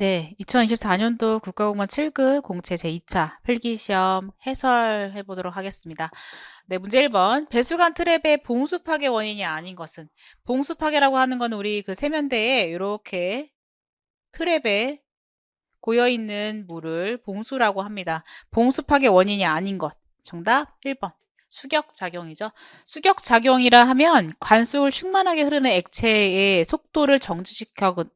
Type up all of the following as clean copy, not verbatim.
네, 2024년도 국가공무원 7급 공채 제2차 필기시험 해설해 보도록 하겠습니다. 네, 문제 1번. 배수관 트랩의 봉수 파괴 원인이 아닌 것은? 봉수 파괴라고 하는 건 우리 그 세면대에 이렇게 트랩에 고여있는 물을 봉수라고 합니다. 봉수 파괴 원인이 아닌 것. 정답 1번. 수격작용이죠. 수격작용이라 하면 관수를 충만하게 흐르는 액체의 속도를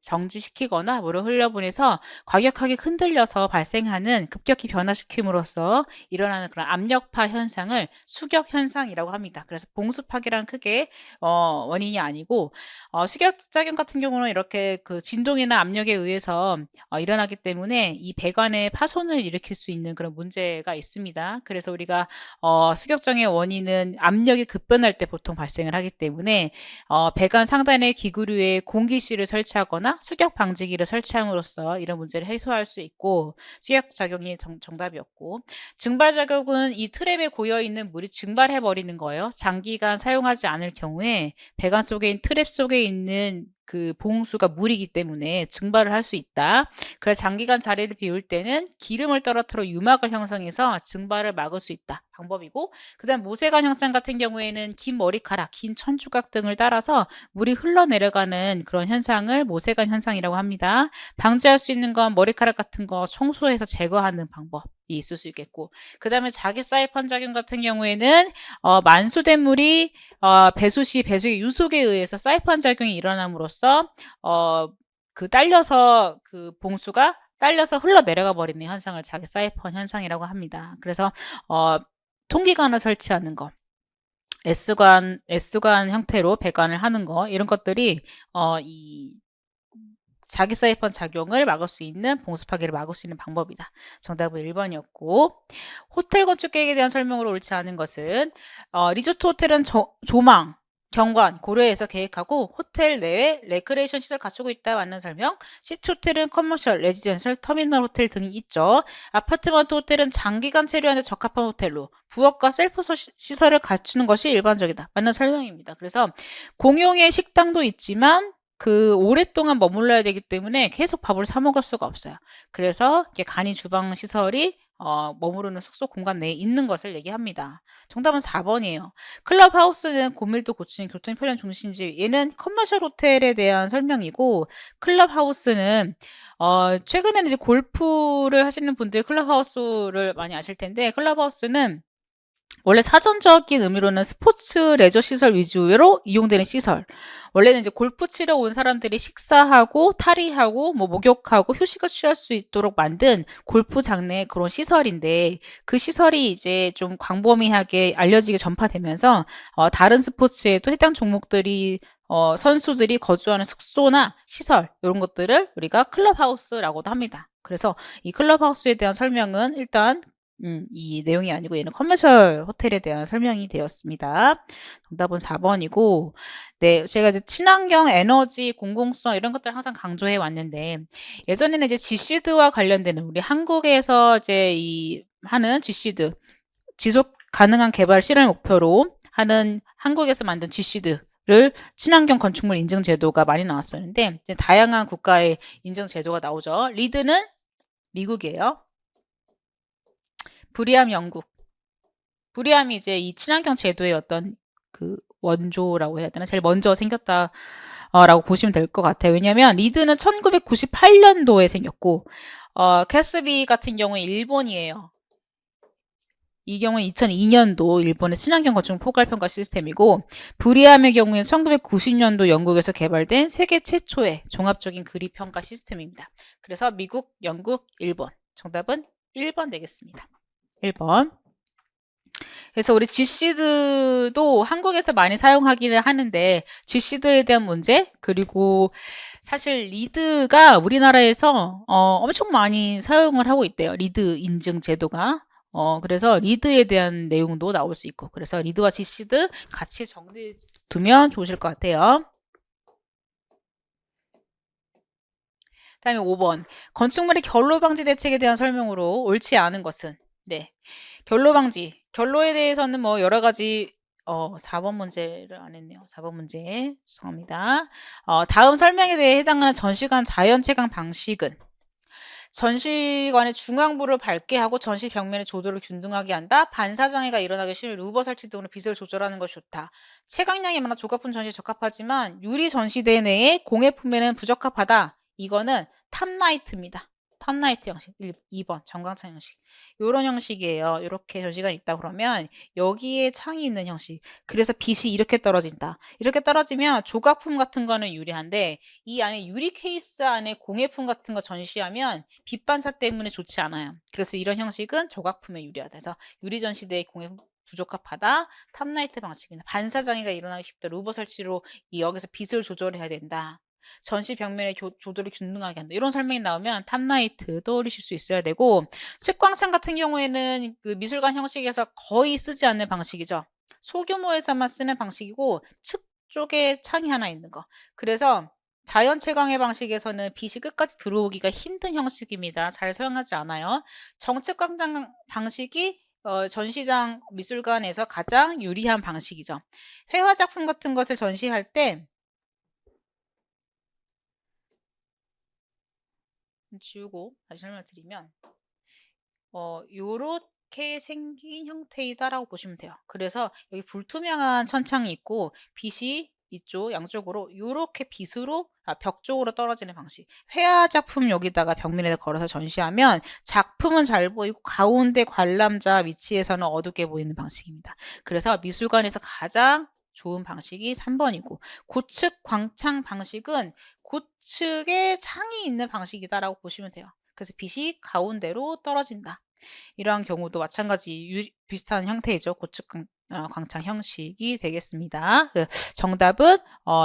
정지시키거나 물을 흘려보내서 과격하게 흔들려서 발생하는 급격히 변화시킴으로써 일어나는 그런 압력파 현상을 수격현상이라고 합니다. 그래서 봉수파괴란 크게 원인이 아니고 수격작용 같은 경우는 이렇게 그 진동이나 압력에 의해서 일어나기 때문에 이 배관에 파손을 일으킬 수 있는 그런 문제가 있습니다. 그래서 우리가 수격장의 원인은 압력이 급변할 때 보통 발생을 하기 때문에 배관 상단의 기구류에 공기실을 설치하거나 수격 방지기를 설치함으로써 이런 문제를 해소할 수 있고 수격작용이 정답이었고 증발작용은 이 트랩에 고여있는 물이 증발해 버리는 거예요. 장기간 사용하지 않을 경우에 배관 속에 있는 트랩 속에 있는 그 봉수가 물이기 때문에 증발을 할 수 있다. 그래서 장기간 자리를 비울 때는 기름을 떨어뜨려 유막을 형성해서 증발을 막을 수 있다. 방법이고, 그다음 모세관 형상 같은 경우에는 긴 머리카락, 긴 천조각 등을 따라서 물이 흘러내려가는 그런 현상을 모세관 현상이라고 합니다. 방지할 수 있는 건 머리카락 같은 거 청소해서 제거하는 방법이 있을 수 있겠고, 그다음에 자기 사이펀 작용 같은 경우에는 만수된 물이 배수 시 배수의 유속에 의해서 사이펀 작용이 일어남으로써 그 딸려서 그 봉수가 딸려서 흘러내려가 버리는 현상을 자기 사이펀 현상이라고 합니다. 그래서 통기관을 설치하는 거, S관 형태로 배관을 하는 거 이런 것들이 이 자기 사이펀 작용을 막을 수 있는 봉수 파괴를 막을 수 있는 방법이다. 정답은 1번이었고 호텔 건축 계획에 대한 설명으로 옳지 않은 것은 리조트 호텔은 조망, 경관 고려해서 계획하고 호텔 내에 레크레이션 시설 갖추고 있다 맞는 설명. 시티 호텔은 커머셜, 레지던셜, 터미널 호텔 등이 있죠. 아파트먼트 호텔은 장기간 체류하는 적합한 호텔로 부엌과 셀프 시설을 갖추는 것이 일반적이다 맞는 설명입니다. 그래서 공용의 식당도 있지만 그 오랫동안 머물러야 되기 때문에 계속 밥을 사 먹을 수가 없어요. 그래서 이렇게 간이 주방 시설이 머무르는 숙소 공간 내에 있는 것을 얘기합니다. 정답은 4번이에요. 클럽하우스는 고밀도 고층 교통 편리한 중심지. 얘는 커머셜 호텔에 대한 설명이고 클럽하우스는 최근에는 이제 골프를 하시는 분들이 클럽하우스를 많이 아실 텐데 클럽하우스는 원래 사전적인 의미로는 스포츠 레저 시설 위주로 이용되는 시설. 원래는 이제 골프 치러 온 사람들이 식사하고 탈의하고 뭐 목욕하고 휴식을 취할 수 있도록 만든 골프 장내의 그런 시설인데 그 시설이 이제 좀 광범위하게 알려지게 전파되면서 다른 스포츠에도 해당 종목들이 선수들이 거주하는 숙소나 시설 이런 것들을 우리가 클럽하우스라고도 합니다. 그래서 이 클럽하우스에 대한 설명은 일단 이 내용이 아니고 얘는 커머셜 호텔에 대한 설명이 되었습니다. 정답은 4번이고, 네, 제가 이제 친환경 에너지 공공성 이런 것들 항상 강조해 왔는데, 예전에는 이제 지시드와 관련되는 우리 한국에서 이제 하는 지시드, 지속 가능한 개발 실현 목표로 하는 한국에서 만든 지시드를 친환경 건축물 인증 제도가 많이 나왔었는데, 이제 다양한 국가의 인증 제도가 나오죠. 리드는 미국이에요. 브리암 영국. 브리암이 이제 이 친환경 제도의 어떤 그 원조라고 해야 되나? 제일 먼저 생겼다. 라고 보시면 될 것 같아요. 왜냐면 리드는 1998년도에 생겼고 캐스비 같은 경우는 일본이에요. 이 경우는 2002년도 일본의 친환경 건축 포괄 평가 시스템이고 브리암의 경우에는 1990년도 영국에서 개발된 세계 최초의 종합적인 그립 평가 시스템입니다. 그래서 미국, 영국, 일본. 정답은 1번 되겠습니다. 1번. 그래서 우리 G시드도 한국에서 많이 사용하기는 하는데 G시드에 대한 문제 그리고 사실 리드가 우리나라에서 엄청 많이 사용을 하고 있대요. 리드 인증 제도가. 그래서 리드에 대한 내용도 나올 수 있고 그래서 리드와 G시드 같이 정리해 두면 좋으실 것 같아요. 다음에 5번. 건축물의 결로 방지 대책에 대한 설명으로 옳지 않은 것은 네. 결로 방지. 결로에 대해서는 뭐 여러 가지 4번 문제를 안 했네요. 4번 문제. 죄송합니다. 다음 설명에 대해 해당하는 전시관 자연 채광 방식은 전시관의 중앙부를 밝게 하고 전시 벽면의 조도를 균등하게 한다. 반사장애가 일어나기 쉬운 루버 설치 등으로 빛을 조절하는 것이 좋다. 채광량이 많아 조각품 전시에 적합하지만 유리 전시대 내에 공예 품에는 부적합하다. 이거는 탑라이트입니다. 탑라이트 형식 2번 전광창 형식 요런 형식이에요. 이렇게 전시가 있다 그러면 여기에 창이 있는 형식. 그래서 빛이 이렇게 떨어진다. 이렇게 떨어지면 조각품 같은 거는 유리한데 이 안에 유리 케이스 안에 공예품 같은 거 전시하면 빛 반사 때문에 좋지 않아요. 그래서 이런 형식은 조각품에 유리하다. 그래서 유리 전시대의 공예품 부적합하다. 탑라이트 방식입니다. 반사장애가 일어나기 쉽다. 루버 설치로 여기서 빛을 조절해야 된다. 전시 벽면의 조도를 균등하게 한다. 이런 설명이 나오면 탑라이트 떠올리실 수 있어야 되고 측광창 같은 경우에는 그 미술관 형식에서 거의 쓰지 않는 방식이죠. 소규모에서만 쓰는 방식이고 측 쪽에 창이 하나 있는 거. 그래서 자연 채광의 방식에서는 빛이 끝까지 들어오기가 힘든 형식입니다. 잘 사용하지 않아요. 정측광장 방식이 전시장 미술관에서 가장 유리한 방식이죠. 회화 작품 같은 것을 전시할 때 지우고 다시 설명드리면 요렇게 생긴 형태이다라고 보시면 돼요. 그래서 여기 불투명한 천창이 있고 빛이 이쪽 양쪽으로 요렇게 빛으로 벽 쪽으로 떨어지는 방식. 회화 작품 여기다가 벽면에 걸어서 전시하면 작품은 잘 보이고 가운데 관람자 위치에서는 어둡게 보이는 방식입니다. 그래서 미술관에서 가장 좋은 방식이 3번이고 고측 광창 방식은 고측에 창이 있는 방식이다라고 보시면 돼요. 그래서 빛이 가운데로 떨어진다. 이러한 경우도 마찬가지 비슷한 형태이죠. 고측 광창 형식이 되겠습니다. 정답은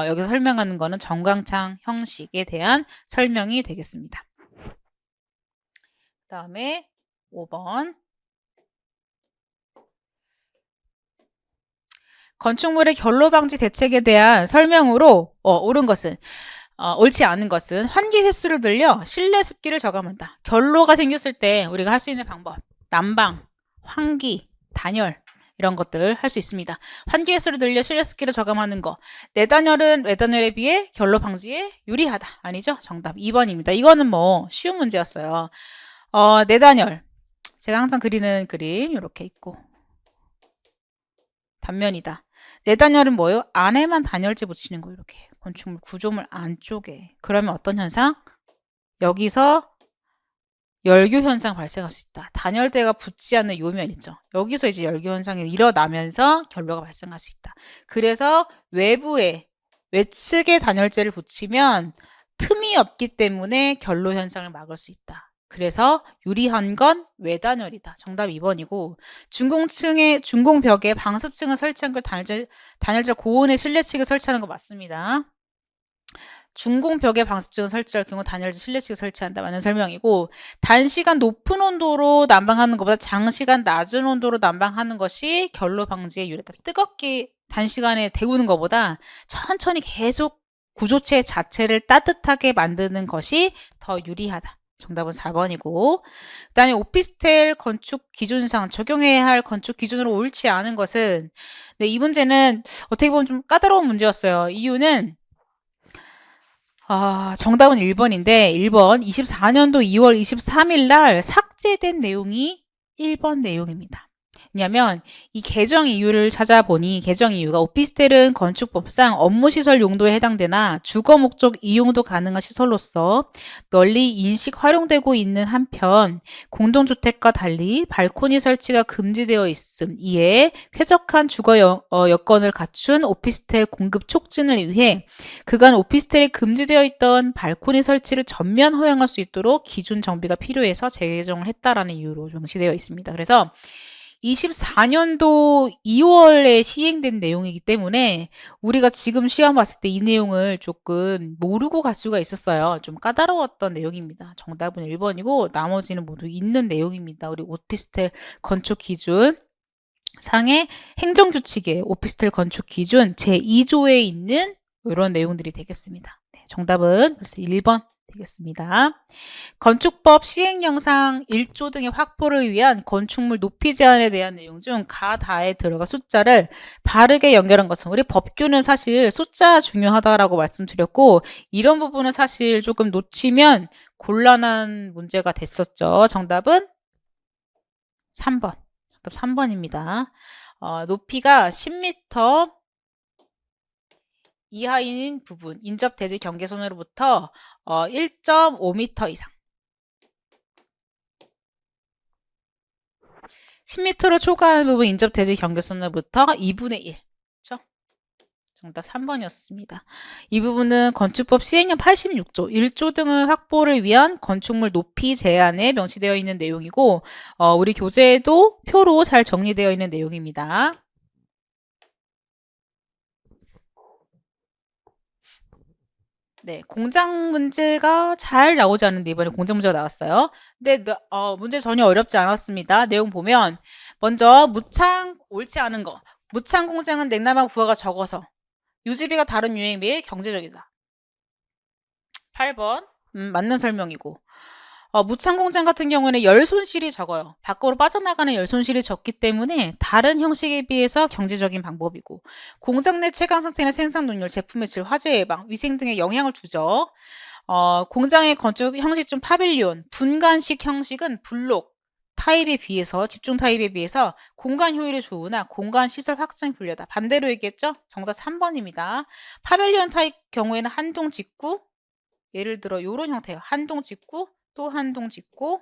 여기서 설명하는 거는 전광창 형식에 대한 설명이 되겠습니다. 그 다음에 5번 건축물의 결로 방지 대책에 대한 설명으로 옳은 것은 옳지 않은 것은 환기 횟수를 늘려 실내 습기를 저감한다. 결로가 생겼을 때 우리가 할 수 있는 방법 난방, 환기, 단열 이런 것들 할 수 있습니다. 환기 횟수를 늘려 실내 습기를 저감하는 거. 내단열은 외단열에 비해 결로 방지에 유리하다. 아니죠? 정답 2번입니다. 이거는 뭐 쉬운 문제였어요. 내단열 제가 항상 그리는 그림 이렇게 있고 단면이다. 내단열은 뭐예요? 안에만 단열재 붙이는 거 이렇게 건축물 구조물 안쪽에. 그러면 어떤 현상? 여기서 열교 현상 발생할 수 있다. 단열대가 붙지 않는 요면 있죠. 여기서 이제 열교 현상이 일어나면서 결로가 발생할 수 있다. 그래서 외측에 단열재를 붙이면 틈이 없기 때문에 결로 현상을 막을 수 있다. 그래서 유리한 건 외단열이다. 정답 2번이고 중공벽에 방습층을 설치한 걸 단열재 고온의 실내측에 설치하는 거 맞습니다. 중공벽에 방습층을 설치할 경우 단열재 실내측에 설치한다. 맞는 설명이고 단시간 높은 온도로 난방하는 것보다 장시간 낮은 온도로 난방하는 것이 결로 방지에 유리하다. 뜨겁게 단시간에 데우는 것보다 천천히 계속 구조체 자체를 따뜻하게 만드는 것이 더 유리하다. 정답은 4번이고 그 다음에 오피스텔 건축 기준상 적용해야 할 건축 기준으로 옳지 않은 것은 이 문제는 어떻게 보면 좀 까다로운 문제였어요. 이유는 정답은 1번인데 1번 24년도 2월 23일 날 삭제된 내용이 1번 내용입니다. 왜냐하면 이 개정 이유를 찾아보니 개정 이유가 오피스텔은 건축법상 업무시설 용도에 해당되나 주거 목적 이용도 가능한 시설로서 널리 인식 활용되고 있는 한편 공동주택과 달리 발코니 설치가 금지되어 있음. 이에 쾌적한 주거 여건을 갖춘 오피스텔 공급 촉진을 위해 그간 오피스텔에 금지되어 있던 발코니 설치를 전면 허용할 수 있도록 기준 정비가 필요해서 재개정을 했다라는 이유로 명시되어 있습니다. 그래서 24년도 2월에 시행된 내용이기 때문에 우리가 지금 시험 봤을 때 이 내용을 조금 모르고 갈 수가 있었어요. 좀 까다로웠던 내용입니다. 정답은 1번이고 나머지는 모두 있는 내용입니다. 우리 오피스텔 건축 기준 상의 행정규칙의 오피스텔 건축 기준 제2조에 있는 이런 내용들이 되겠습니다. 네, 정답은 그래서 1번 되겠습니다. 건축법 시행령상 1조 등의 확보를 위한 건축물 높이 제한에 대한 내용 중 가다에 들어가 숫자를 바르게 연결한 것은, 우리 법규는 사실 숫자 중요하다라고 말씀드렸고, 이런 부분은 사실 조금 놓치면 곤란한 문제가 됐었죠. 정답은 3번. 정답 3번입니다. 높이가 10m 이하인 부분, 인접 대지 경계선으로부터 1.5m 이상. 10m를 초과하는 부분 인접 대지 경계선으로부터 2분의 1. 그렇죠? 정답 3번이었습니다. 이 부분은 건축법 시행령 86조 1조 등을 확보를 위한 건축물 높이 제한에 명시되어 있는 내용이고, 우리 교재에도 표로 잘 정리되어 있는 내용입니다. 네, 공장 문제가 잘 나오지 않는데 이번에 공장 문제가 나왔어요. 근데 문제 전혀 어렵지 않았습니다. 내용 보면 먼저 무창 옳지 않은 거. 무창 공장은 냉난방 부하가 적어서 유지비가 다른 유행에 비해 경제적이다. 8번 맞는 설명이고, 무창 공장 같은 경우는 열 손실이 적어요. 밖으로 빠져나가는 열 손실이 적기 때문에 다른 형식에 비해서 경제적인 방법이고, 공장 내 채광 상태나 생산 능률, 제품의 질, 화재 예방, 위생 등에 영향을 주죠. 공장의 건축 형식 중 파빌리온, 분간식 형식은 블록 타입에 비해서, 집중 타입에 비해서 공간 효율이 좋으나 공간 시설 확장이 불리하다. 반대로 얘기했죠? 정답 3번입니다. 파빌리온 타입 경우에는 한 동 짓고, 예를 들어 이런 형태예요. 한 동 짓고 또 한 동 짓고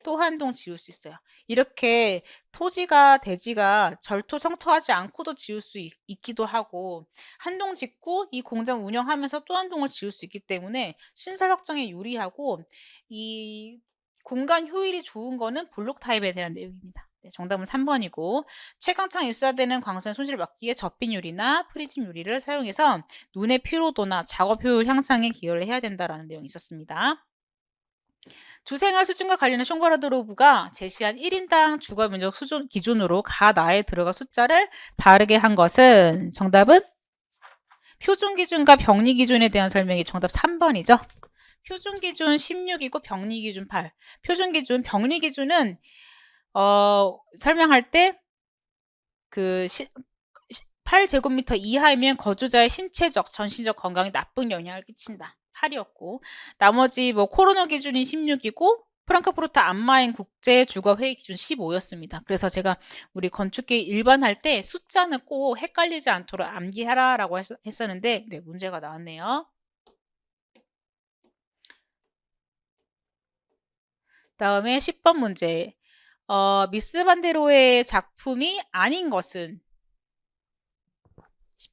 또 한 동 지을 수 있어요. 이렇게 토지가 대지가 절토성토하지 않고도 지을 수 있기도 하고, 한 동 짓고 이 공장 운영하면서 또 한 동을 지을 수 있기 때문에 신설 확장에 유리하고, 이 공간 효율이 좋은 거는 블록 타입에 대한 내용입니다. 네, 정답은 3번이고, 채광창 입사되는 광선의 손실을 막기 위해 접빈유리나 프리즘 유리를 사용해서 눈의 피로도나 작업 효율 향상에 기여를 해야 된다라는 내용이 있었습니다. 주생활 수준과 관련한 숑바르드로브가 제시한 1인당 주거 면적 수준 기준으로 가나에 들어가 숫자를 바르게 한 것은, 정답은 표준 기준과 병리 기준에 대한 설명이 정답 3번이죠. 표준 기준 16이고 병리 기준 8. 표준 기준, 병리 기준은 설명할 때 그 8제곱미터 이하이면 거주자의 신체적, 전신적 건강에 나쁜 영향을 끼친다. 8이었고, 나머지 코로나 기준이 16이고 프랑크푸르트 안마인 국제 주거 회의 기준 15였습니다. 그래서 제가 우리 건축계 일반 할 때 숫자는 꼭 헷갈리지 않도록 암기하라라고 했었는데, 네, 문제가 나왔네요. 다음에 10번 문제. 미스 반데로의 작품이 아닌 것은?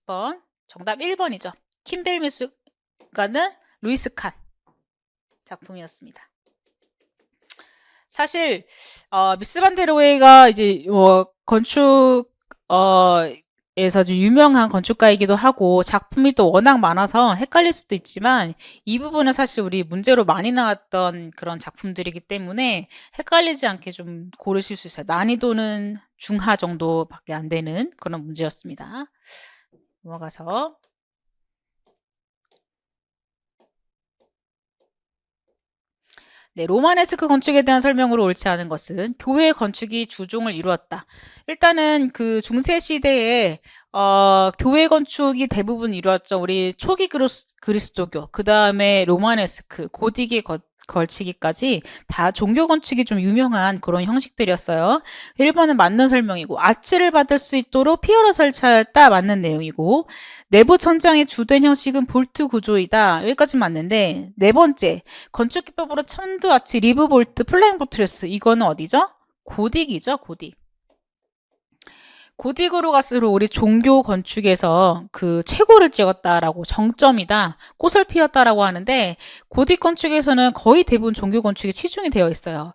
10번. 정답 1번이죠. 킴벨 미술가는 루이스 칸 작품이었습니다. 사실 미스 반데로에가 이제 건축 에서 좀 유명한 건축가이기도 하고 작품이 또 워낙 많아서 헷갈릴 수도 있지만, 이 부분은 사실 우리 문제로 많이 나왔던 그런 작품들이기 때문에 헷갈리지 않게 좀 고르실 수 있어요. 난이도는 중하 정도밖에 안 되는 그런 문제였습니다. 넘어가서 네, 로마네스크 건축에 대한 설명으로 옳지 않은 것은 교회 건축이 주종을 이루었다. 일단은 그 중세 시대에 교회 건축이 대부분 이루었죠. 우리 초기 그리스도교, 그 다음에 로마네스크, 고딕에 걸치기까지 다 종교 건축이 좀 유명한 그런 형식들이었어요. 1번은 맞는 설명이고, 아치를 받을 수 있도록 피어를 설치하였다. 맞는 내용이고, 내부 천장의 주된 형식은 볼트 구조이다. 여기까지 맞는데, 네 번째, 건축 기법으로 천두 아치, 리브 볼트, 플라잉 포트레스, 이거는 어디죠? 고딕이죠, 고딕. 고딕으로 갈수록 우리 종교 건축에서 그 최고를 찍었다라고, 정점이다, 꽃을 피웠다라고 하는데, 고딕 건축에서는 거의 대부분 종교 건축이 치중이 되어 있어요.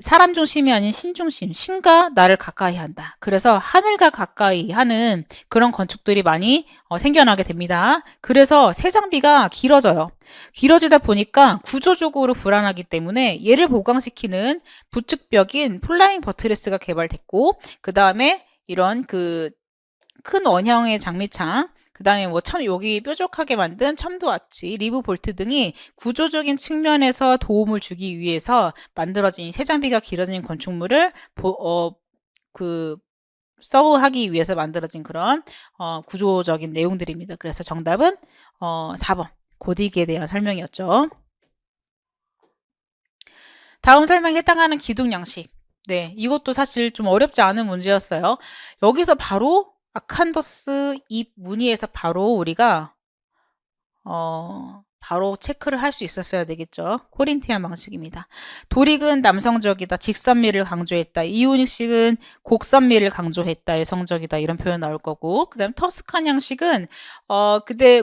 사람 중심이 아닌 신 중심, 신과 나를 가까이 한다. 그래서 하늘과 가까이 하는 그런 건축들이 많이 생겨나게 됩니다. 그래서 새 장비가 길어져요. 길어지다 보니까 구조적으로 불안하기 때문에 얘를 보강시키는 부축벽인 플라잉 버트레스가 개발됐고, 그 다음에 이런 그 큰 원형의 장미창, 그 다음에 뭐 여기 뾰족하게 만든 첨도 아치, 리브 볼트 등이 구조적인 측면에서 도움을 주기 위해서 만들어진 세장비가 길어진 건축물을 서브하기 위해서 만들어진 그런 구조적인 내용들입니다. 그래서 정답은 4번 고딕에 대한 설명이었죠. 다음 설명에 해당하는 기둥 양식. 네, 이것도 사실 좀 어렵지 않은 문제였어요. 여기서 바로 아칸더스 입 무늬에서 바로 우리가 바로 체크를 할 수 있었어야 되겠죠. 코린티안 방식입니다. 도릭은 남성적이다, 직선미를 강조했다. 이오닉식은 곡선미를 강조했다, 여성적이다, 이런 표현 나올 거고, 그 다음 터스칸 양식은 그때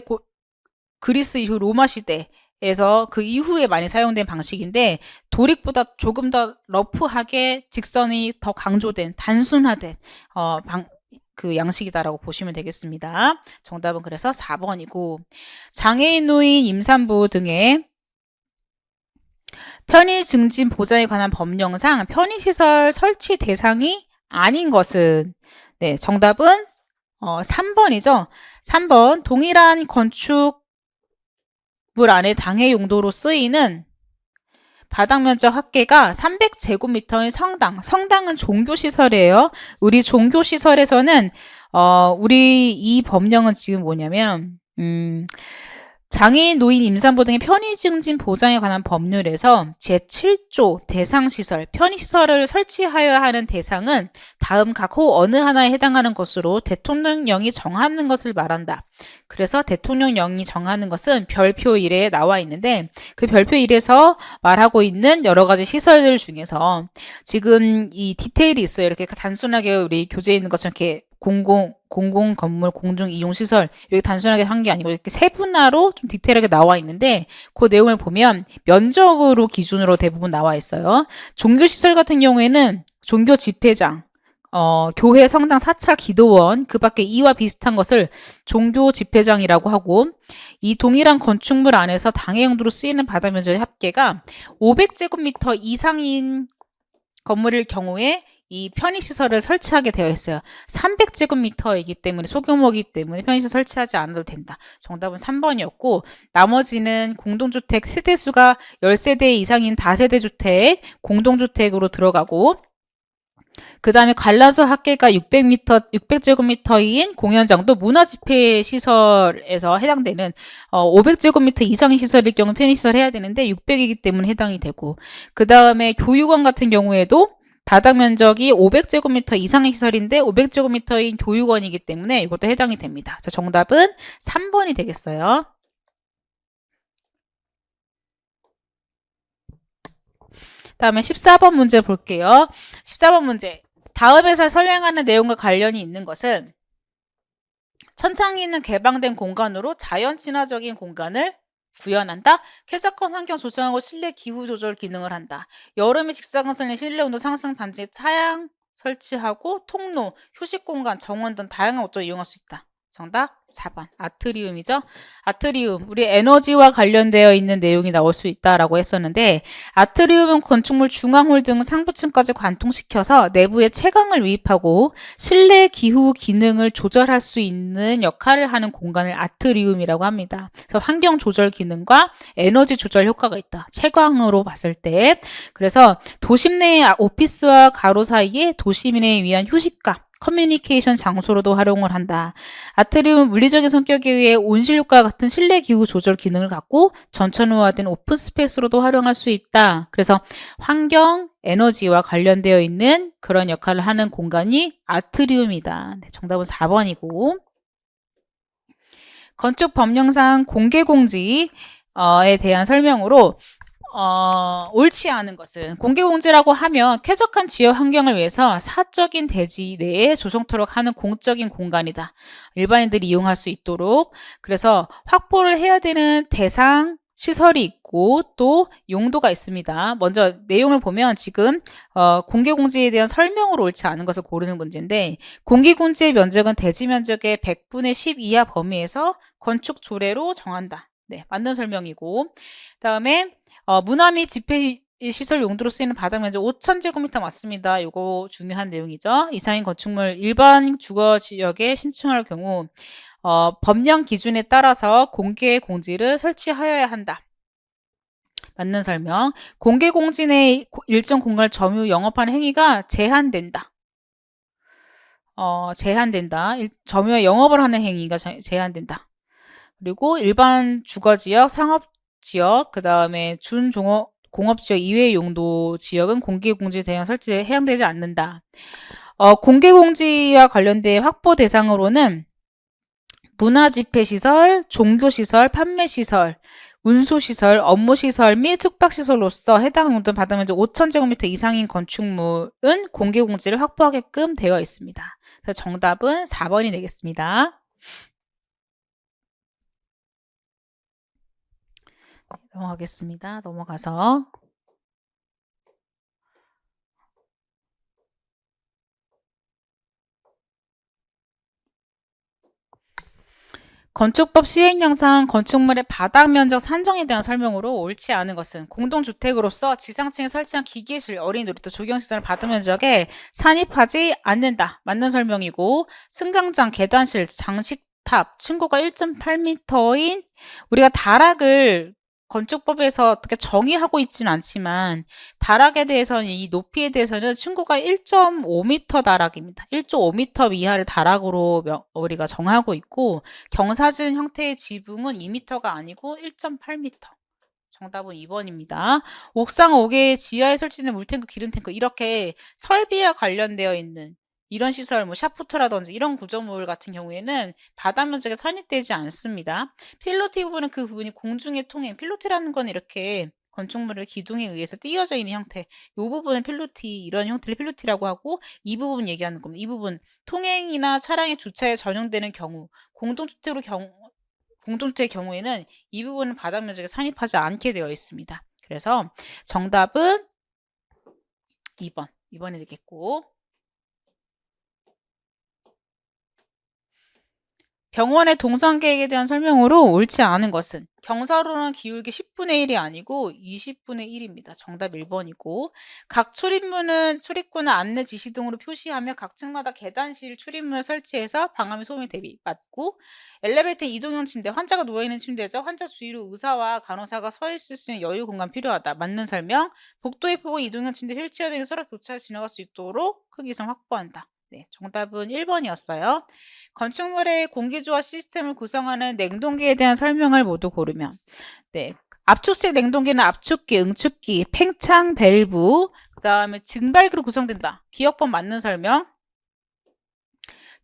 그리스 이후 로마 시대에서 그 이후에 많이 사용된 방식인데, 도릭보다 조금 더 러프하게 직선이 더 강조된, 단순화된 그 양식이다라고 보시면 되겠습니다. 정답은 그래서 4번이고, 장애인, 노인, 임산부 등의 편의 증진 보장에 관한 법령상 편의시설 설치 대상이 아닌 것은, 네, 정답은 3번이죠. 3번, 동일한 건축물 안에 당해 용도로 쓰이는 바닥 면적 합계가 300제곱미터인 성당은 종교시설이에요. 우리 종교시설에서는 우리 이 법령은 지금 뭐냐면 장애인, 노인, 임산부 등의 편의 증진 보장에 관한 법률에서 제7조 대상시설, 편의시설을 설치하여야 하는 대상은 다음 각 호 어느 하나에 해당하는 것으로 대통령령이 정하는 것을 말한다. 그래서 대통령령이 정하는 것은 별표 1에 나와 있는데, 그 별표 1에서 말하고 있는 여러 가지 시설들 중에서 지금 이 디테일이 있어요. 이렇게 단순하게 우리 교재에 있는 것처럼 이렇게 공공 건물, 공중 이용 시설, 여기 단순하게 한 게 아니고 이렇게 세분화로 좀 디테일하게 나와 있는데, 그 내용을 보면 면적으로 기준으로 대부분 나와 있어요. 종교 시설 같은 경우에는 종교 집회장, 교회, 성당, 사찰, 기도원, 그 밖에 이와 비슷한 것을 종교 집회장이라고 하고, 이 동일한 건축물 안에서 당해 용도로 쓰이는 바닥 면적의 합계가 500제곱미터 이상인 건물일 경우에 이 편의시설을 설치하게 되어 있어요. 300제곱미터이기 때문에, 소규모이기 때문에 편의시설 설치하지 않아도 된다. 정답은 3번이었고, 나머지는 공동주택 세대수가 10세대 이상인 다세대 주택, 공동주택으로 들어가고, 그 다음에 관람석 합계가 600제곱미터인 공연장도 문화집회시설에서 해당되는 500제곱미터 이상의 시설일 경우 편의시설 해야 되는데 600이기 때문에 해당이 되고, 그 다음에 교육원 같은 경우에도 바닥 면적이 500제곱미터 이상의 시설인데 500제곱미터인 교육원이기 때문에 이것도 해당이 됩니다. 자, 정답은 3번이 되겠어요. 다음에 14번 문제 볼게요. 14번 문제. 다음에서 설명하는 내용과 관련이 있는 것은 천장이 있는 개방된 공간으로 자연 친화적인 공간을 구현한다. 쾌적한 환경 조성하고 실내 기후 조절 기능을 한다. 여름에 직사광선의 실내 온도 상승 반지 차양 설치하고 통로, 휴식 공간, 정원 등 다양한 옷도 이용할 수 있다. 정답 4번 아트리움이죠. 아트리움, 우리 에너지와 관련되어 있는 내용이 나올 수 있다라고 했었는데, 아트리움은 건축물 중앙홀 등 상부층까지 관통시켜서 내부에 채광을 유입하고 실내 기후 기능을 조절할 수 있는 역할을 하는 공간을 아트리움이라고 합니다. 그래서 환경 조절 기능과 에너지 조절 효과가 있다. 채광으로 봤을 때. 그래서 도심 내의 오피스와 가로 사이에 도시민에 위한 휴식과 커뮤니케이션 장소로도 활용을 한다. 아트리움은 물리적인 성격에 의해 온실효과와 같은 실내 기후 조절 기능을 갖고 전천후화된 오픈 스페이스로도 활용할 수 있다. 그래서 환경, 에너지와 관련되어 있는 그런 역할을 하는 공간이 아트리움이다. 네, 정답은 4번이고, 건축 법령상 공개공지에 대한 설명으로 옳지 않은 것은, 공개공지라고 하면 쾌적한 지역 환경을 위해서 사적인 대지 내에 조성토록 하는 공적인 공간이다. 일반인들이 이용할 수 있도록. 그래서 확보를 해야 되는 대상, 시설이 있고 또 용도가 있습니다. 먼저 내용을 보면 지금 공개공지에 대한 설명으로 옳지 않은 것을 고르는 문제인데, 공개공지의 면적은 대지 면적의 100분의 10 이하 범위에서 건축 조례로 정한다. 네, 맞는 설명이고, 그다음에 문화 및 집회 이 시설 용도로 쓰이는 바닥 면적 5,000제곱미터 맞습니다. 이거 중요한 내용이죠. 이상인 건축물 일반 주거 지역에 신청할 경우 법령 기준에 따라서 공개 공지를 설치하여야 한다. 맞는 설명. 공개 공지 내 일정 공간을 점유 영업하는 행위가 제한된다. 제한된다. 점유와 영업을 하는 행위가 제한된다. 그리고 일반 주거지역, 상업지역, 그 다음에 공업지역 이외의 용도 지역은 공개공지 대상 설치에 해당되지 않는다. 공개공지와 관련된 확보 대상으로는 문화집회시설, 종교시설, 판매시설, 운수시설, 업무시설 및 숙박시설로서 해당 용도 바닥 면적 5,000제곱미터 이상인 건축물은 공개공지를 확보하게끔 되어 있습니다. 그래서 정답은 4번이 되겠습니다. 넘어가겠습니다. 넘어가서 건축법 시행령상 건축물의 바닥 면적 산정에 대한 설명으로 옳지 않은 것은 공동주택으로서 지상층에 설치한 기계실, 어린이 놀이터, 조경시설을 바닥 면적에 산입하지 않는다. 맞는 설명이고 승강장, 계단실, 장식탑, 층고가 1.8m인 우리가 다락을 건축법에서 어떻게 정의하고 있지는 않지만 다락에 대해서는 이 높이에 대해서는 층고가 1.5m 다락입니다. 1.5m 이하를 다락으로 우리가 정하고 있고 경사진 형태의 지붕은 2m가 아니고 1.8m. 정답은 2번입니다. 옥상 5개 지하에 설치된 물탱크, 기름탱크 이렇게 설비와 관련되어 있는 이런 시설, 뭐 샤프트라든지 이런 구조물 같은 경우에는 바닥 면적에 산입되지 않습니다. 필로티 부분은 그 부분이 공중의 통행, 필로티라는 건 이렇게 건축물을 기둥에 의해서 띄어져 있는 형태, 이 부분은 필로티, 이런 형태를 필로티라고 하고 이 부분 얘기하는 겁니다. 이 부분 통행이나 차량의 주차에 전용되는 경우, 공동주택의 경우에는 이 부분은 바닥 면적에 산입하지 않게 되어 있습니다. 그래서 정답은 2번이 되겠고 병원의 동선 계획에 대한 설명으로 옳지 않은 것은 경사로는 기울기 10분의 1이 아니고 20분의 1입니다. 정답 1번이고 각 출입구는 안내 지시 등으로 표시하며 각 층마다 계단실 출입문을 설치해서 방화미 소음에 대비 맞고 엘리베이터 이동형 침대, 환자가 누워있는 침대죠. 환자 주위로 의사와 간호사가 서 있을 수 있는 여유 공간 필요하다. 맞는 설명. 복도에 보고 이동형 침대, 휠체어 등의 서랍 교차에 지나갈 수 있도록 크기상 확보한다. 네, 정답은 1번이었어요. 건축물의 공기조화 시스템을 구성하는 냉동기에 대한 설명을 모두 고르면 네, 압축식 냉동기는 압축기, 응축기, 팽창 밸브, 그 다음에 증발기로 구성된다. 기억법 맞는 설명.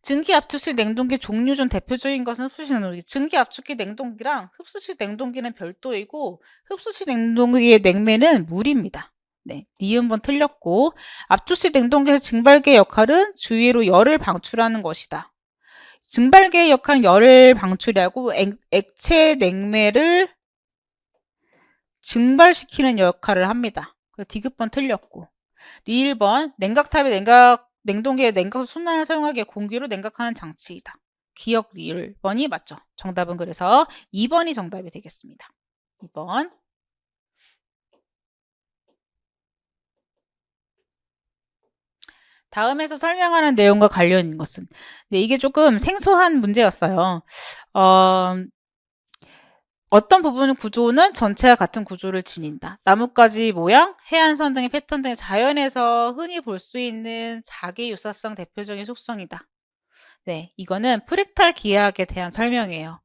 증기 압축식 냉동기 종류 중 대표적인 것은 흡수식 냉동기. 증기 압축기 냉동기랑 흡수식 냉동기는 별도이고 흡수식 냉동기의 냉매는 물입니다. 네, 니은번 틀렸고 압축식 냉동기에서 증발기의 역할은 주위로 열을 방출하는 것이다. 증발기의 역할은 열을 방출하고 액체 냉매를 증발시키는 역할을 합니다. 디귿번 틀렸고 리을번 냉각탑의 냉동기의 냉각 순환을 사용하기에 공기로 냉각하는 장치이다. 기억 리을번이 맞죠. 정답은 그래서 2번이 정답이 되겠습니다. 2번. 다음에서 설명하는 내용과 관련 있는 것은 네, 이게 조금 생소한 문제였어요. 어떤 부분 구조는 전체와 같은 구조를 지닌다. 나뭇가지 모양, 해안선 등의 패턴 등의 자연에서 흔히 볼 수 있는 자기 유사성 대표적인 속성이다. 네, 이거는 프랙탈 기하학에 대한 설명이에요.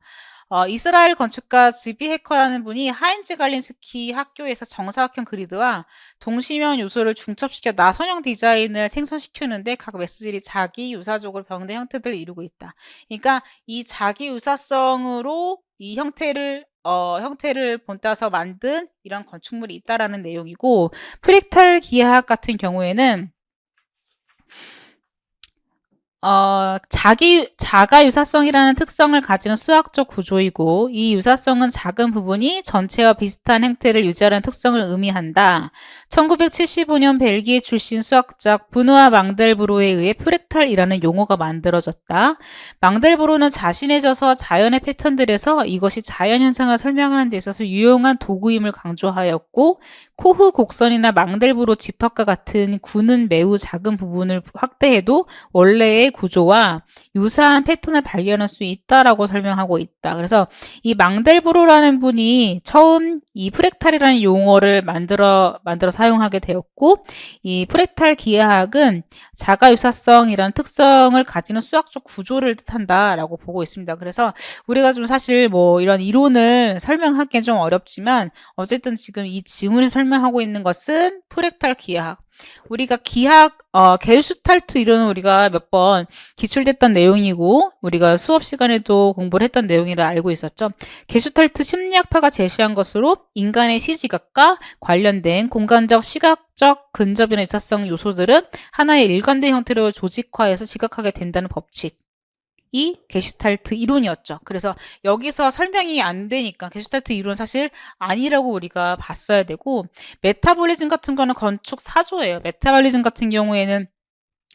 이스라엘 건축가 지비 해커라는 분이 하인즈 갈린스키 학교에서 정사각형 그리드와 동심형 요소를 중첩시켜 나선형 디자인을 생성시키는데 각 메시지들이 자기 유사적으로 병된 형태들을 이루고 있다. 그러니까 이 자기 유사성으로 이 형태를 본따서 만든 이런 건축물이 있다라는 내용이고 프랙탈 기하학 같은 경우에는 자가 유사성이라는 특성을 가지는 수학적 구조이고 이 유사성은 작은 부분이 전체와 비슷한 행태를 유지하는 특성을 의미한다. 1975년 벨기에 출신 수학자 브누아 망델브로에 의해 프랙탈이라는 용어가 만들어졌다. 망델브로는 자신의 저서 자연의 패턴들에서 이것이 자연현상을 설명하는 데 있어서 유용한 도구임을 강조하였고 코흐 곡선이나 망델브로 집합과 같은 구는 매우 작은 부분을 확대해도 원래의 구조와 유사한 패턴을 발견할 수 있다라고 설명하고 있다. 그래서 이 망델브로라는 분이 처음 이 프랙탈이라는 용어를 만들어 사용하게 되었고 이 프랙탈 기하학은 자가 유사성이라는 특성을 가지는 수학적 구조를 뜻한다라고 보고 있습니다. 그래서 우리가 좀 사실 뭐 이런 이론을 설명하기엔 좀 어렵지만 어쨌든 지금 이 지문을 설명하고 있는 것은 프랙탈 기하학. 우리가 게슈탈트 이론은 우리가 몇 번 기출됐던 내용이고 우리가 수업 시간에도 공부를 했던 내용이라 알고 있었죠. 게슈탈트 심리학파가 제시한 것으로 인간의 시지각과 관련된 공간적, 시각적 근접이나 유사성 요소들은 하나의 일관된 형태로 조직화해서 지각하게 된다는 법칙. 이 게슈탈트 이론이었죠. 그래서 여기서 설명이 안 되니까 게슈탈트 이론 사실 아니라고 우리가 봤어야 되고 메타볼리즘 같은 거는 건축 사조예요. 메타볼리즘 같은 경우에는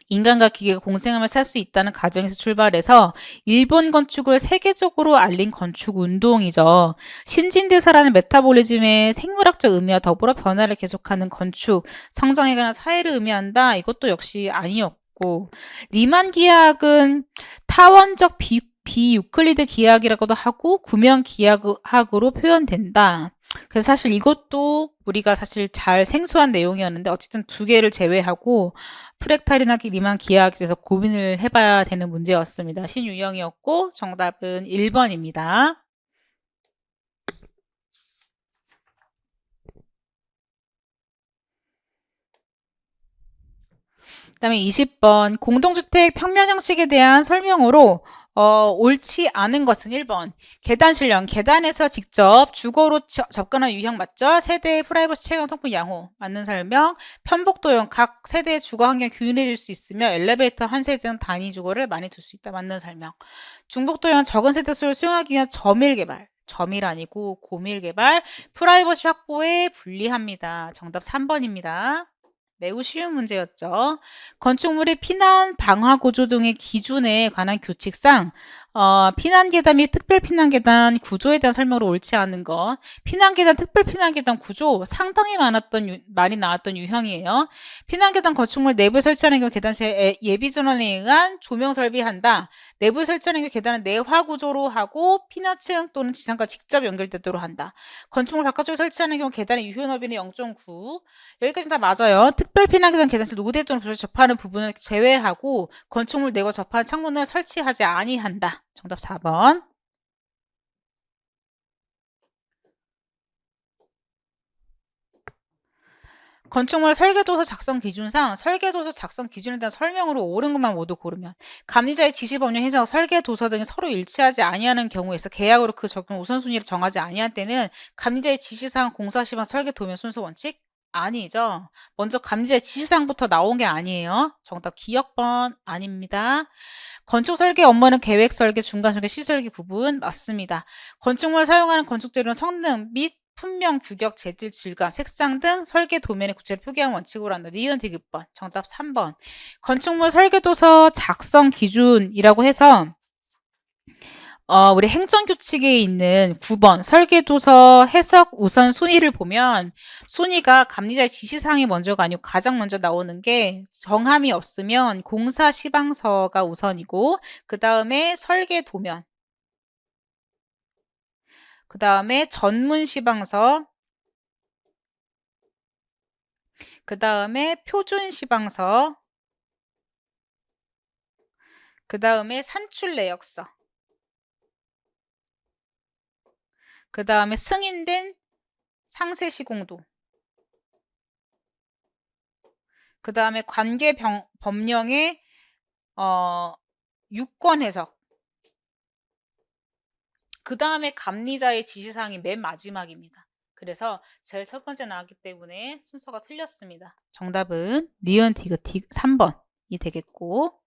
인간과 기계가 공생하며 살 수 있다는 가정에서 출발해서 일본 건축을 세계적으로 알린 건축 운동이죠. 신진대사라는 메타볼리즘의 생물학적 의미와 더불어 변화를 계속하는 건축, 성장에 관한 사회를 의미한다. 이것도 역시 아니었고 리만 기하학은 타원적 비유클리드 기하학이라고도 하고 구면 기하학으로 표현된다. 그래서 사실 이것도 우리가 사실 잘 생소한 내용이었는데 어쨌든 두 개를 제외하고 프랙탈이나 리만 기하학에 대해서 고민을 해봐야 되는 문제였습니다. 신유형이었고 정답은 1번입니다. 그다음에 20번 공동주택 평면 형식에 대한 설명으로 옳지 않은 것은 1번 계단 실령 계단에서 직접 주거로 접근한 유형 맞죠? 세대의 프라이버시 체감 통풍 양호 맞는 설명 편복도형 각 세대의 주거 환경이 균일해질 수 있으며 엘리베이터 한 세대는 단위 주거를 많이 둘 수 있다 맞는 설명 중복도형 적은 세대 수를 수용하기 위한 점일 개발 점일 아니고 고밀 개발 프라이버시 확보에 불리합니다. 정답 3번입니다. 매우 쉬운 문제였죠. 건축물의 피난 방화 구조 등의 기준에 관한 규칙상 피난 계단 및 특별 피난 계단 구조에 대한 설명으로 옳지 않은 것. 피난 계단, 특별 피난 계단 구조 상당히 많이 나왔던 유형이에요. 피난 계단 건축물 내부에 설치하는 경우 계단 예비 전원에 의한 조명 설비한다. 내부에 설치하는 경우 계단은 내화 구조로 하고 피난층 또는 지상과 직접 연결되도록 한다. 건축물 바깥쪽에 설치하는 경우 계단의 유효 너비는 0.9. 여기까지 다 맞아요. 특별 피난 계단 계단실 노대 또는 부서 접하는 부분을 제외하고 건축물 내과 접하는 창문을 설치하지 아니한다. 정답 4번. 건축물 설계도서 작성 기준상 설계도서 작성 기준에 대한 설명으로 옳은 것만 모두 고르면 감리자의 지시 법령 해석 설계도서 등이 서로 일치하지 아니하는 경우에서 계약으로 그 적용 우선순위를 정하지 아니할 때는 감리자의 지시사항 공사시방 설계 도면 순서 원칙 아니죠. 먼저 감리자의 지시사항부터 나온 게 아니에요. 정답 기억번 아닙니다. 건축 설계 업무는 계획 설계, 중간 설계, 시설계 구분 맞습니다. 건축물 사용하는 건축 재료는 성능 및 품명, 규격, 재질, 질감, 색상 등 설계 도면의 구체를 표기한 원칙으로 한다. 니은 디귿번. 정답 3번. 건축물 설계도서 작성 기준이라고 해서 우리 행정규칙에 있는 9번 설계도서 해석 우선 순위를 보면 순위가 감리자의 지시사항이 먼저가 아니고 가장 먼저 나오는 게 정함이 없으면 공사 시방서가 우선이고 그 다음에 설계 도면 그 다음에 전문 시방서 그 다음에 표준 시방서 그 다음에 산출 내역서 그 다음에 승인된 상세 시공도 그 다음에 관계 법령의 유권 해석 그 다음에 감리자의 지시사항이 맨 마지막입니다. 그래서 제일 첫 번째 나왔기 때문에 순서가 틀렸습니다. 정답은 니은 디귿 3번이 되겠고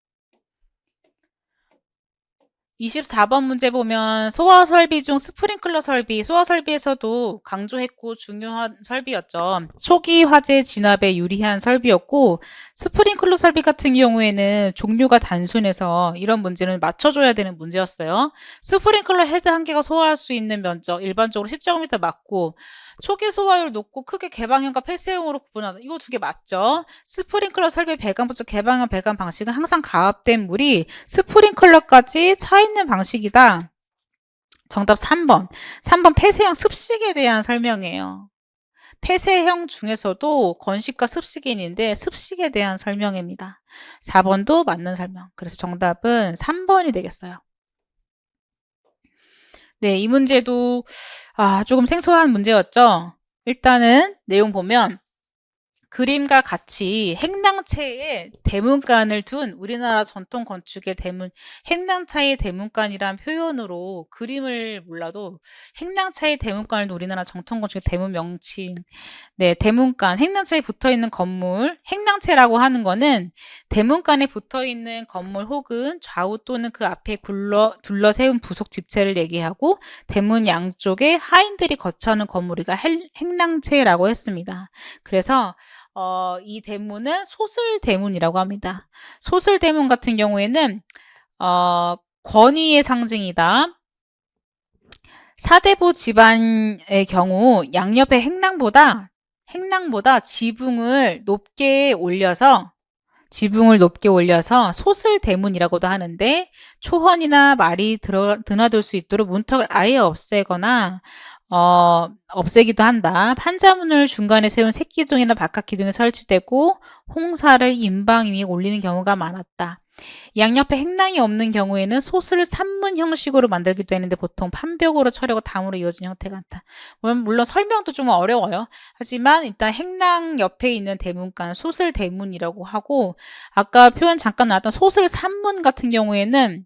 24번 문제 보면 소화 설비 중 스프링클러 설비, 소화 설비에서도 강조했고 중요한 설비였죠. 초기 화재 진압에 유리한 설비였고, 스프링클러 설비 같은 경우에는 종류가 단순해서 이런 문제는 맞춰줘야 되는 문제였어요. 스프링클러 헤드 한 개가 소화할 수 있는 면적 일반적으로 10제곱미터 맞고, 초기 소화율 높고 크게 개방형과 폐쇄형으로 구분하다. 이거 두 개 맞죠? 스프링클러 설비 배관부터 개방형 배관 방식은 항상 가압된 물이 스프링클러까지 차 있는 방식이다. 정답 3번. 3번 폐쇄형 습식에 대한 설명이에요. 폐쇄형 중에서도 건식과 습식이 있는데 습식에 대한 설명입니다. 4번도 맞는 설명. 그래서 정답은 3번이 되겠어요. 네, 이 문제도 조금 생소한 문제였죠. 일단은 내용 보면 그림과 같이 행랑채에 대문간을 둔 우리나라 전통 건축의 대문, 행랑차의 대문간이란 표현으로 그림을 몰라도 행랑차의 대문간을 둔 우리나라 전통 건축의 대문 명칭. 네, 대문간, 행랑차에 붙어 있는 건물, 행랑채라고 하는 거는 대문간에 붙어 있는 건물 혹은 좌우 또는 그 앞에 둘러 세운 부속 집체를 얘기하고 대문 양쪽에 하인들이 거처하는 건물이가 행랑채라고 했습니다. 그래서 이 대문은 소슬대문이라고 합니다. 소슬대문 같은 경우에는 권위의 상징이다. 사대부 집안의 경우 양옆의 행랑보다 지붕을 높게 올려서 소슬대문이라고도 하는데, 초헌이나 말이 드나들 수 있도록 문턱을 아예 없애거나 없애기도 한다. 판자문을 중간에 세운 새기둥이나 박학기둥에 설치되고 홍사를 인방 위에 올리는 경우가 많았다. 양옆에 행랑이 없는 경우에는 소슬 산문 형식으로 만들기도 했는데 보통 판벽으로 처리하고 담으로 이어진 형태가 많다. 물론 설명도 좀 어려워요. 하지만 일단 행랑 옆에 있는 대문간 소슬 대문이라고 하고, 아까 표현 잠깐 나왔던 소슬 산문 같은 경우에는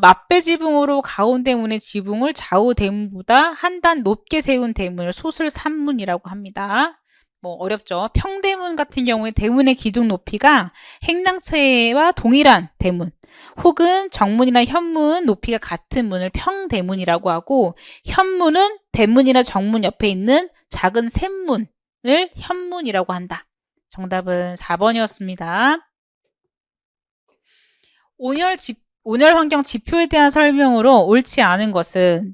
맞배 지붕으로 가운데 문의 지붕을 좌우 대문보다 한 단 높게 세운 대문을 소슬 산문이라고 합니다. 뭐 어렵죠. 평대문 같은 경우에 대문의 기둥 높이가 행랑채와 동일한 대문 혹은 정문이나 현문 높이가 같은 문을 평대문이라고 하고, 현문은 대문이나 정문 옆에 있는 작은 샘문을 현문이라고 한다. 정답은 4번이었습니다. 온열 환경 지표에 대한 설명으로 옳지 않은 것은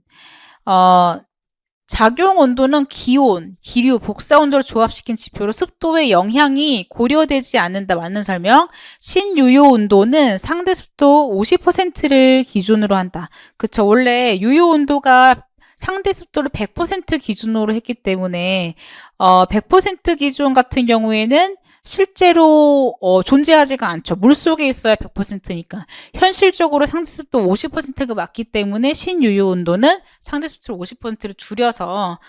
작용 온도는 기온, 기류, 복사 온도를 조합시킨 지표로 습도의 영향이 고려되지 않는다. 맞는 설명. 신유효 온도는 상대 습도 50%를 기준으로 한다. 그쵸. 원래 유효 온도가 상대 습도를 100% 기준으로 했기 때문에 100% 기준 같은 경우에는 실제로 존재하지가 않죠. 물속에 있어야 100%니까. 현실적으로 상대습도 50%가 맞기 때문에 신유효 온도는 상대습도 50%를 줄여서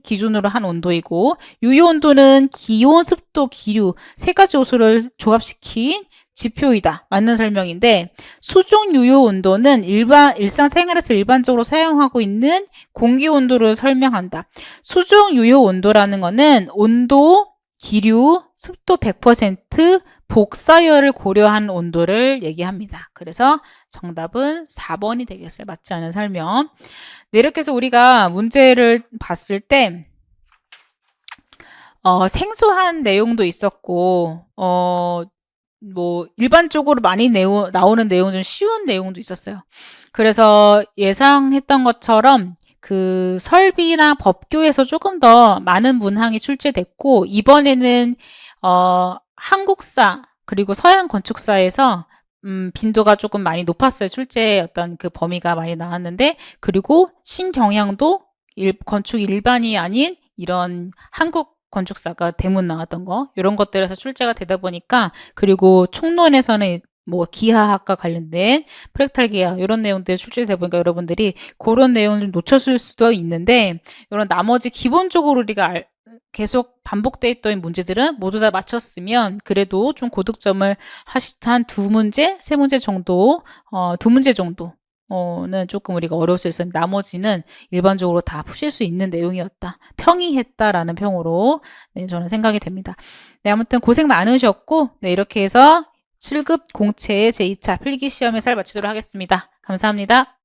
기준으로 한 온도이고, 유효 온도는 기온, 습도, 기류 세 가지 요소를 조합시킨 지표이다. 맞는 설명인데, 수중 유효 온도는 일상생활에서 일반적으로 사용하고 있는 공기 온도를 설명한다. 수중 유효 온도라는 거는 온도, 기류, 습도 100%, 복사열을 고려한 온도를 얘기합니다. 그래서 정답은 4번이 되겠어요. 맞지 않은 설명. 네, 이렇게 해서 우리가 문제를 봤을 때 생소한 내용도 있었고 뭐 일반적으로 많이 나오는 내용 중 쉬운 내용도 있었어요. 그래서 예상했던 것처럼 그 설비나 법규에서 조금 더 많은 문항이 출제됐고, 이번에는 한국사 그리고 서양 건축사에서 빈도가 조금 많이 높았어요. 출제의 어떤 그 범위가 많이 나왔는데, 그리고 신경향도 건축 일반이 아닌 이런 한국 건축사가 대문 나왔던 거, 이런 것들에서 출제가 되다 보니까, 그리고 총론에서는 뭐 기하학과 관련된 프랙탈 기하 이런 내용들이 출제되다 보니까 여러분들이 그런 내용을 좀 놓쳤을 수도 있는데, 이런 나머지 기본적으로 우리가 계속 반복돼 있던 문제들은 모두 다 맞췄으면 그래도 좀 고득점을 한 두 문제, 세 문제 정도, 두 문제 정도는 조금 우리가 어려울 수 있었는데, 나머지는 일반적으로 다 푸실 수 있는 내용이었다. 평이했다라는 평으로 저는 생각이 됩니다. 네, 아무튼 고생 많으셨고, 네, 이렇게 해서 7급 공채 제2차 필기시험에서 마치도록 하겠습니다. 감사합니다.